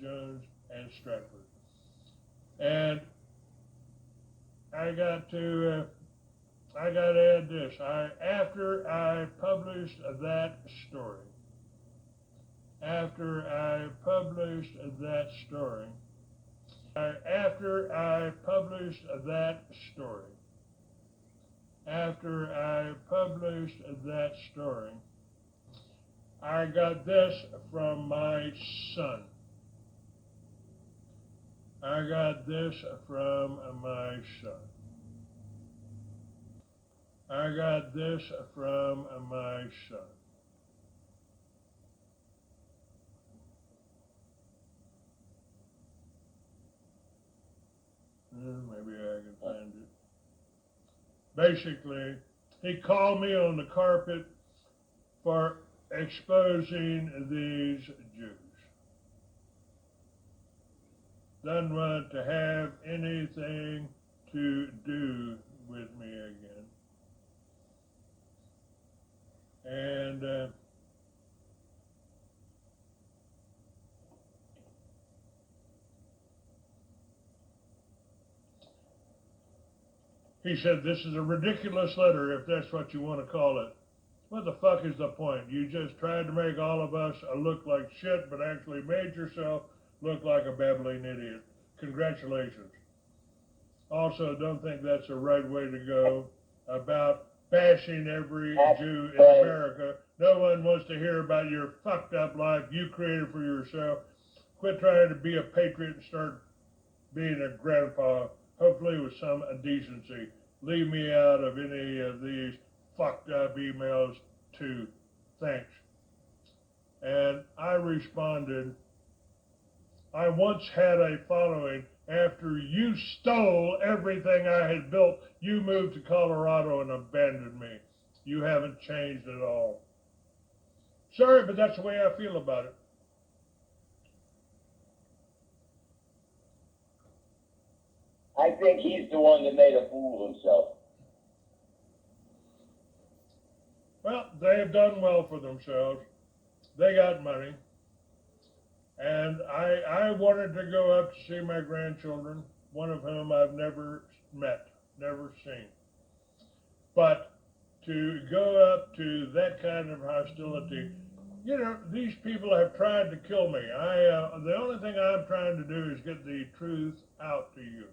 Jones and Stratford. And I got to add this. After I published that story, after I published that story, after I published that story, after I published that story, I got this from my son. I got this from my son. I got this from my son. Maybe I can find it. Basically, he called me on the carpet for exposing these Jews. Doesn't want to have anything to do with me again. And he said, this is a ridiculous letter, if that's what you want to call it. What the fuck is the point? You just tried to make all of us look like shit, but actually made yourself look like a babbling idiot. Congratulations. Also, don't think that's the right way to go about bashing every Jew in America. No one wants to hear about your fucked up life you created for yourself. Quit trying to be a patriot and start being a grandpa, hopefully with some decency. Leave me out of any of these fucked up emails too. Thanks. And I responded, I once had a following. After you stole everything I had built, you moved to Colorado and abandoned me. You haven't changed at all. Sorry, but that's the way I feel about it. I think he's the one that made a fool of himself. Well, they have done well for themselves. They got money. And I wanted to go up to see my grandchildren, one of whom I've never met, never seen. But to go up to that kind of hostility, you know, these people have tried to kill me. The only thing I'm trying to do is get the truth out to you.